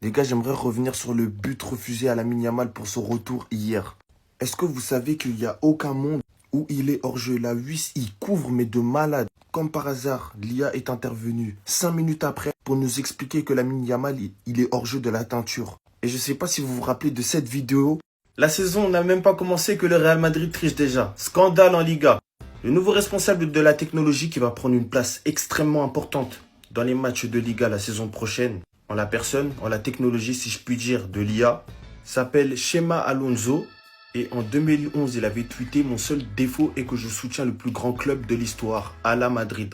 Les gars, j'aimerais revenir sur le but refusé à Lamine Yamal pour son retour hier. Est-ce que vous savez qu'il n'y a aucun monde où il est hors jeu? La Huisse, il couvre, mais de malade. Comme par hasard, l'IA est intervenue 5 minutes après pour nous expliquer que Lamine Yamal, il est hors jeu de la teinture. Et je ne sais pas si vous vous rappelez de cette vidéo. La saison n'a même pas commencé que le Real Madrid triche déjà. Scandale en Liga. Le nouveau responsable de la technologie qui va prendre une place extrêmement importante dans les matchs de Liga la saison prochaine, en la personne, en la technologie, si je puis dire, de l'IA, s'appelle Chema Alonso. Et en 2011, il avait tweeté: mon seul défaut est que je soutiens le plus grand club de l'histoire, à la Madrid.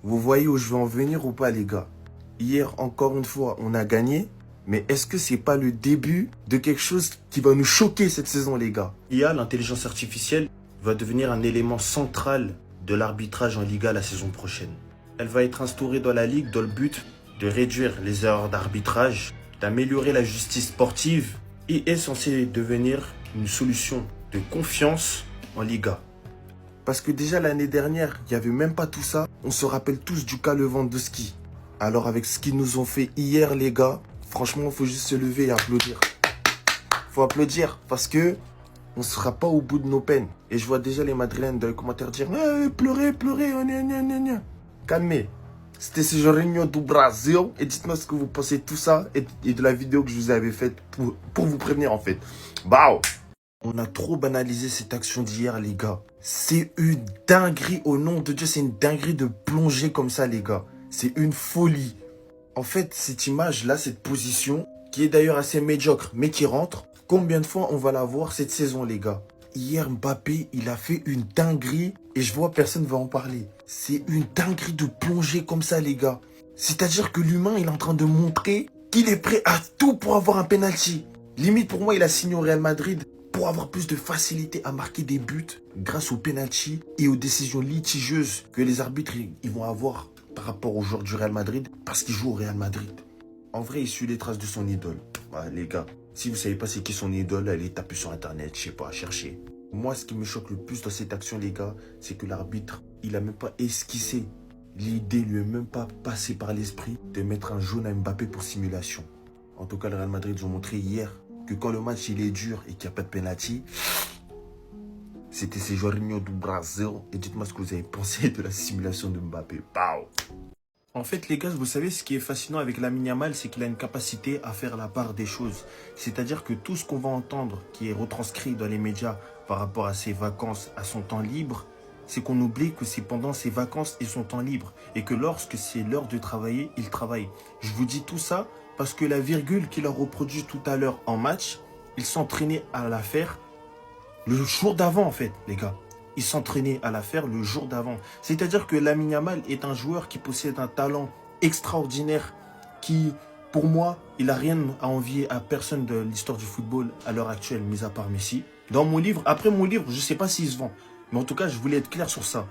Vous voyez où je veux en venir ou pas, les gars? Hier, encore une fois, on a gagné. Mais est-ce que c'est pas le début de quelque chose qui va nous choquer cette saison, les gars? IA, l'intelligence artificielle, va devenir un élément central de l'arbitrage en Liga la saison prochaine. Elle va être instaurée dans la Ligue dans le but de réduire les erreurs d'arbitrage, d'améliorer la justice sportive et est censée devenir une solution de confiance en Liga. Parce que déjà l'année dernière, il n'y avait même pas tout ça. On se rappelle tous du cas Lewandowski. Alors avec ce qu'ils nous ont fait hier, les gars, franchement, il faut juste se lever et applaudir. Faut applaudir parce que on ne sera pas au bout de nos peines. Et je vois déjà les Madrilènes dans les commentaires dire pleurez, pleurez, calmez. C'était ce Jorginho du Brasil. Et dites-moi ce que vous pensez de tout ça et de la vidéo que je vous avais faite pour vous prévenir en fait. Bao. On a trop banalisé cette action d'hier, les gars. C'est une dinguerie, au nom de Dieu, c'est une dinguerie de plonger comme ça, les gars. C'est une folie. En fait, cette image-là, cette position, qui est d'ailleurs assez médiocre, mais qui rentre, combien de fois on va la voir cette saison, les gars? Hier, Mbappé, il a fait une dinguerie et je vois personne ne va en parler. C'est une dinguerie de plonger comme ça, les gars. C'est-à-dire que l'humain, il est en train de montrer qu'il est prêt à tout pour avoir un penalty. Limite, pour moi, il a signé au Real Madrid pour avoir plus de facilité à marquer des buts grâce au penalty et aux décisions litigieuses que les arbitres ils vont avoir par rapport aux joueurs du Real Madrid parce qu'ils jouent au Real Madrid. En vrai, il suit les traces de son idole. Ouais, les gars, si vous savez pas c'est qui son idole, allez taper sur internet, je sais pas, chercher. Moi, ce qui me choque le plus dans cette action, les gars, c'est que l'arbitre, il a même pas esquissé. L'idée lui est même pas passée par l'esprit de mettre un jaune à Mbappé pour simulation. En tout cas, le Real Madrid, ils ont montré hier que quand le match il est dur et qu'il n'y a pas de penalty, c'était ces Jorginho du Brasil. Et dites-moi ce que vous avez pensé de la simulation de Mbappé. Pow. En fait, les gars, vous savez, ce qui est fascinant avec Lamine Yamal, c'est qu'il a une capacité à faire la part des choses. C'est-à-dire que tout ce qu'on va entendre, qui est retranscrit dans les médias par rapport à ses vacances, à son temps libre, c'est qu'on oublie que c'est pendant ses vacances et son temps libre. Et que lorsque c'est l'heure de travailler, il travaille. Je vous dis tout ça parce que la virgule qu'il a reproduit tout à l'heure en match, il s'entraînait à la faire le jour d'avant, en fait, les gars. Il s'entraînait à la faire le jour d'avant. C'est-à-dire que Lamine Yamal est un joueur qui possède un talent extraordinaire qui, pour moi, il n'a rien à envier à personne de l'histoire du football à l'heure actuelle, mis à part Messi. Dans mon livre, après mon livre, je ne sais pas s'il se vend. Mais en tout cas, je voulais être clair sur ça.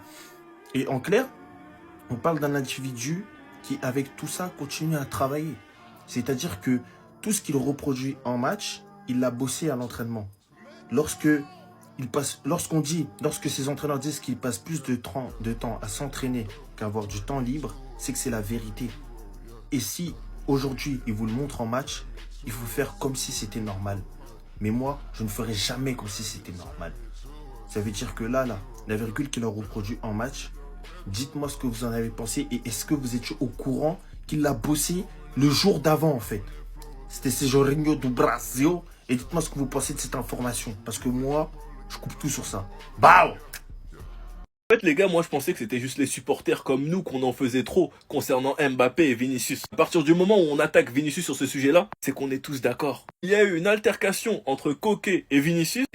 Et en clair, on parle d'un individu qui, avec tout ça, continue à travailler. C'est-à-dire que tout ce qu'il reproduit en match, il l'a bossé à l'entraînement. Lorsque ses entraîneurs disent qu'il passe plus de temps à s'entraîner qu'à avoir du temps libre, c'est que c'est la vérité. Et si aujourd'hui il vous le montre en match, il faut faire comme si c'était normal. Mais moi, je ne ferai jamais comme si c'était normal. Ça veut dire que là, la virgule qu'il a reproduit en match, dites-moi ce que vous en avez pensé et est-ce que vous étiez au courant qu'il l'a bossé le jour d'avant en fait. C'était ce Jorginho do Brasil. Et dites-moi ce que vous pensez de cette information. Parce que moi, je coupe tout sur ça. Bao! En fait, les gars, moi je pensais que c'était juste les supporters comme nous qu'on en faisait trop concernant Mbappé et Vinicius. À partir du moment où on attaque Vinicius sur ce sujet-là, c'est qu'on est tous d'accord. Il y a eu une altercation entre Koké et Vinicius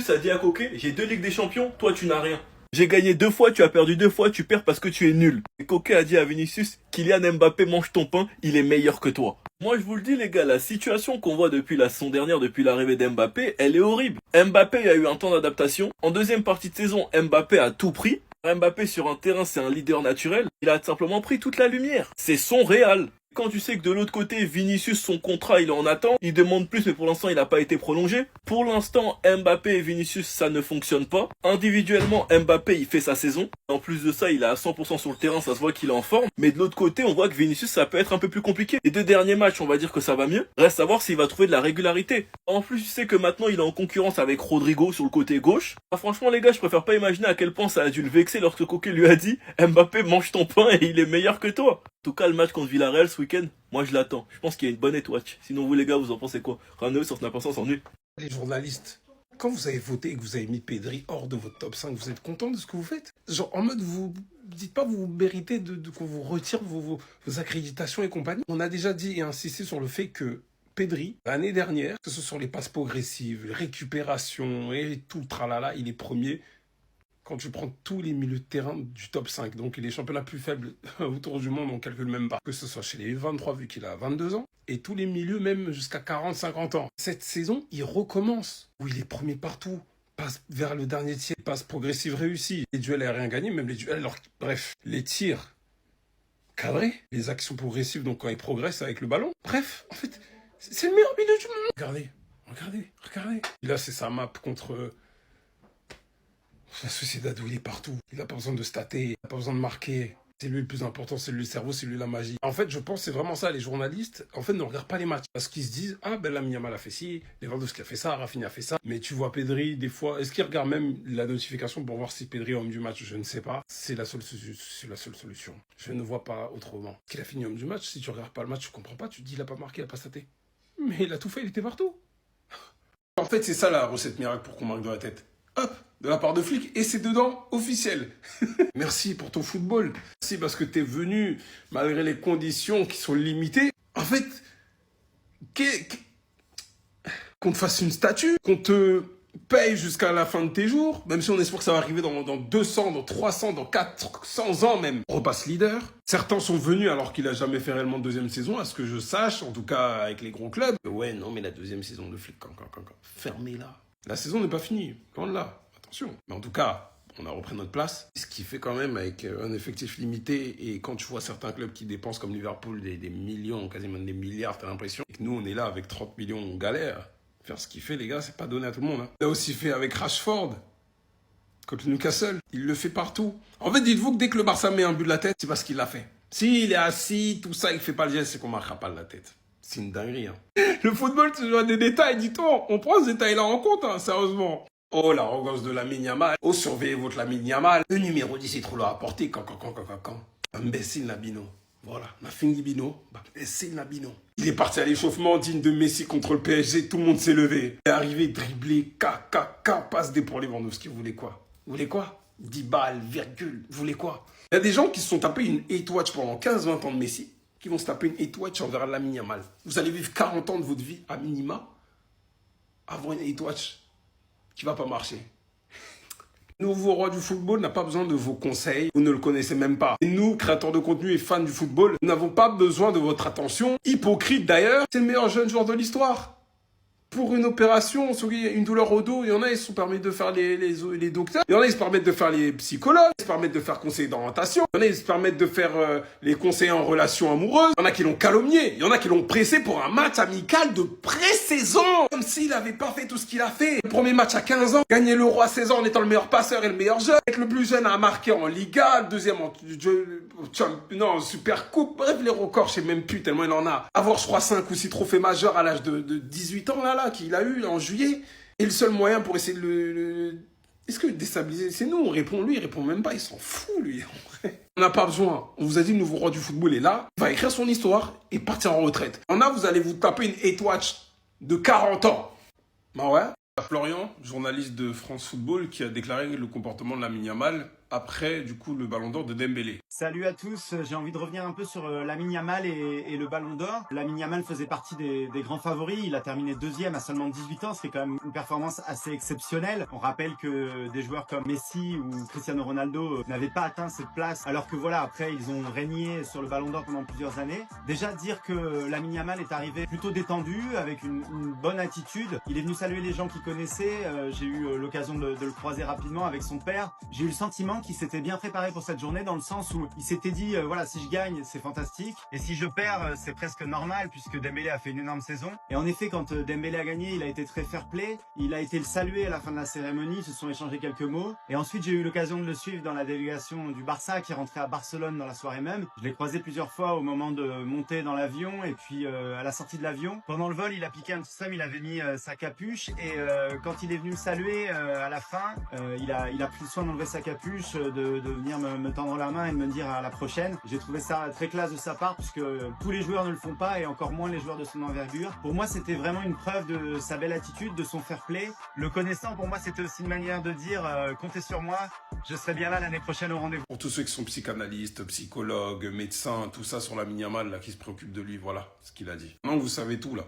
a dit à Koké: j'ai 2 Ligues des Champions, toi tu n'as rien. J'ai gagné 2 fois, tu as perdu 2 fois, tu perds parce que tu es nul. Et Koké a dit à Vinicius: Kylian Mbappé mange ton pain, il est meilleur que toi. Moi je vous le dis les gars, la situation qu'on voit depuis la saison dernière, depuis l'arrivée d'Mbappé, elle est horrible. Mbappé a eu un temps d'adaptation. En deuxième partie de saison, Mbappé a tout pris. Mbappé sur un terrain, c'est un leader naturel. Il a simplement pris toute la lumière. C'est son Real. Quand tu sais que de l'autre côté, Vinicius, son contrat, il est en attente, il demande plus, mais pour l'instant, il n'a pas été prolongé. Pour l'instant, Mbappé et Vinicius, ça ne fonctionne pas. Individuellement, Mbappé, il fait sa saison. En plus de ça, il est à 100% sur le terrain, ça se voit qu'il est en forme. Mais de l'autre côté, on voit que Vinicius, ça peut être un peu plus compliqué. Les 2 derniers matchs, on va dire que ça va mieux. Reste à voir s'il va trouver de la régularité. En plus, tu sais que maintenant, il est en concurrence avec Rodrigo sur le côté gauche. Ah, franchement, les gars, je préfère pas imaginer à quel point ça a dû le vexer lorsque Coquet lui a dit « Mbappé, mange ton pain et il est meilleur que toi ». En tout cas, le match contre Villarreal ce week-end, moi je l'attends. Je pense qu'il y a une bonne étoile. Sinon, vous les gars, vous en pensez quoi? Rano sur Snap sans s'ennuie. Les journalistes, quand vous avez voté et que vous avez mis Pedri hors de votre top 5, vous êtes content de ce que vous faites? Genre en mode, vous dites pas vous méritez qu'on vous retire vos accréditations et compagnie. On a déjà dit et insisté sur le fait que Pedri, l'année dernière, que ce soit sur les passes progressives, les récupérations et tout le tralala, il est premier. Quand tu prends tous les milieux de terrain du top 5, donc les championnats plus faibles autour du monde, on calcule même pas. Que ce soit chez les 23, vu qu'il a 22 ans, et tous les milieux même jusqu'à 40, 50 ans. Cette saison, il recommence, où il est premier partout. Passe vers le dernier tir, passe progressive réussie. Les duels, il n'a rien gagné, même les duels, alors, bref, les tirs cadrés, les actions progressives, donc quand il progresse avec le ballon. Bref, en fait, c'est le meilleur milieu du monde. Regardez. Et là, c'est sa map contre... La Sociedad où il est partout. Il n'a pas besoin de stater, il n'a pas besoin de marquer. C'est lui le plus important, c'est lui le cerveau, c'est lui la magie. En fait, je pense que c'est vraiment ça. Les journalistes, en fait, ne regardent pas les matchs. Parce qu'ils se disent, ah ben Lamine Yamal a fait ci, Lewandowski a fait ça, Rafinha a fait ça. Mais tu vois Pedri, des fois, est-ce qu'ils regardent même la notification pour voir si Pedri est homme du match? Je ne sais pas. C'est la seule solution. Je ne vois pas autrement. Qu'il a fini homme du match, si tu regardes pas le match, tu comprends pas, tu te dis, il a pas marqué, il a pas staté. Mais il a tout fait, il était partout. En fait, c'est ça la recette miracle pour qu'on marque de la tête. Hop, de la part de Flick, et c'est dedans, officiel. Merci pour ton football. Merci parce que t'es venu, malgré les conditions qui sont limitées. En fait, qu'on te fasse une statue, qu'on te paye jusqu'à la fin de tes jours, même si on espère que ça va arriver dans 200, dans 300, dans 400 ans même. On repasse leader. Certains sont venus alors qu'il a jamais fait réellement de deuxième saison, à ce que je sache, en tout cas avec les gros clubs. Ouais, non, mais la deuxième saison de Flick, fermez-la. La saison n'est pas finie, loin de là, attention. Mais en tout cas, on a repris notre place. Ce qui fait quand même avec un effectif limité, et quand tu vois certains clubs qui dépensent comme Liverpool des millions, quasiment des milliards, t'as l'impression, et que nous on est là avec 30 millions, on galère. Faire ce qu'il fait, les gars, c'est pas donné à tout le monde. Hein. Il a aussi fait avec Rashford, contre Newcastle. Il le fait partout. En fait, dites-vous que dès que le Barça met un but de la tête, c'est parce qu'il l'a fait. S'il est assis, tout ça, il fait pas le geste, c'est qu'on marquera pas de la tête. C'est une dinguerie, hein. Le football, tu vois des détails, dis-toi. On prend ces détails-là en compte, hein, sérieusement. Oh, l'arrogance de Lamine Yamal. Oh, surveillez votre Lamine Yamal. Le numéro 10, c'est trop lourd à porter. Quand. Imbécile Nabino. Voilà, on a fini Bino. Imbécile Nabino. Il est parti à l'échauffement digne de Messi contre le PSG. Tout le monde s'est levé. Il est arrivé, dribblé, passe des pour Lewandowski. Vous voulez quoi 10 balles, virgule. Vous voulez quoi? Il y a des gens qui se sont tapés une hate watch pendant 15-20 ans de Messi, qui vont se taper une hate watch envers Lamine Yamal. Vous allez vivre 40 ans de votre vie, à minima, avoir une hate watch qui va pas marcher. Le nouveau roi du football n'a pas besoin de vos conseils, vous ne le connaissez même pas. Et nous, créateurs de contenu et fans du football, nous n'avons pas besoin de votre attention. Hypocrite d'ailleurs, c'est le meilleur jeune joueur de l'histoire. Pour une opération, une douleur au dos, il y en a, ils se sont permis de faire les docteurs. Il y en a, ils se permettent de faire les psychologues. Ils se permettent de faire conseiller d'orientation. Il y en a, ils se permettent de faire les conseillers en relation amoureuse. Il y en a qui l'ont calomnié. Il y en a qui l'ont pressé pour un match amical de pré-saison. Comme s'il avait pas fait tout ce qu'il a fait. Le premier match à 15 ans. Gagner l'Euro à 16 ans en étant le meilleur passeur et le meilleur jeune. Être le plus jeune à marquer en Liga. Le deuxième en Super Coupe. Bref, les records, je sais même plus tellement il en a. Avoir, je crois, 5 ou 6 trophées majeurs à l'âge de 18 ans, là, qu'il a eu en juillet. Et le seul moyen pour essayer de Est-ce que déstabiliser, c'est nous, on répond, lui, il répond même pas, il s'en fout, lui. On n'a pas besoin. On vous a dit, le nouveau roi du football est là, il va écrire son histoire et partir en retraite. Vous allez vous taper une hate watch de 40 ans. Bah ouais. Florian, journaliste de France Football, qui a déclaré le comportement de Lamine Yamal après, du coup, le Ballon d'Or de Dembélé. Salut à tous, j'ai envie de revenir un peu sur Lamine Yamal et le Ballon d'Or. Lamine Yamal faisait partie des grands favoris, il a terminé deuxième à seulement 18 ans, ce qui est quand même une performance assez exceptionnelle. On rappelle que des joueurs comme Messi ou Cristiano Ronaldo n'avaient pas atteint cette place, alors que voilà, après ils ont régné sur le Ballon d'Or pendant plusieurs années. Déjà dire que Lamine Yamal est arrivé plutôt détendu, avec une bonne attitude. Il est venu saluer les gens qu'il connaissait, j'ai eu l'occasion de le croiser rapidement avec son père. J'ai eu le sentiment sent qu'il s'était bien préparé pour cette journée dans le sens où il s'était dit voilà, si je gagne c'est fantastique et si je perds c'est presque normal puisque Dembélé a fait une énorme saison. Et en effet quand Dembélé a gagné, il a été très fair play, il a été le salué à la fin de la cérémonie, ils se sont échangés quelques mots et ensuite j'ai eu l'occasion de le suivre dans la délégation du Barça qui est rentrée à Barcelone dans la soirée même. Je l'ai croisé plusieurs fois au moment de monter dans l'avion et puis à la sortie de l'avion. Pendant le vol, il a piqué un petit somme, il avait mis sa capuche et quand il est venu me saluer à la fin, il a pris soin d'enlever sa capuche, de venir me tendre la main et de me dire à la prochaine. J'ai trouvé ça très classe de sa part puisque tous les joueurs ne le font pas et encore moins les joueurs de son envergure. Pour moi, c'était vraiment une preuve de sa belle attitude, de son fair play. Le connaissant, pour moi, c'était aussi une manière de dire comptez sur moi, je serai bien là l'année prochaine au rendez-vous. Pour tous ceux qui sont psychanalystes, psychologues, médecins, tout ça sur Lamine Yamal, là, qui se préoccupent de lui, voilà ce qu'il a dit. Maintenant, vous savez tout, là.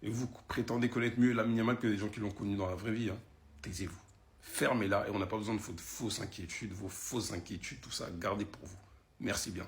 Et vous prétendez connaître mieux Lamine Yamal que des gens qui l'ont connu dans la vraie vie, hein. Taisez-vous. Fermez-la et on n'a pas besoin de vos fausses inquiétudes, tout ça, gardez pour vous. Merci bien.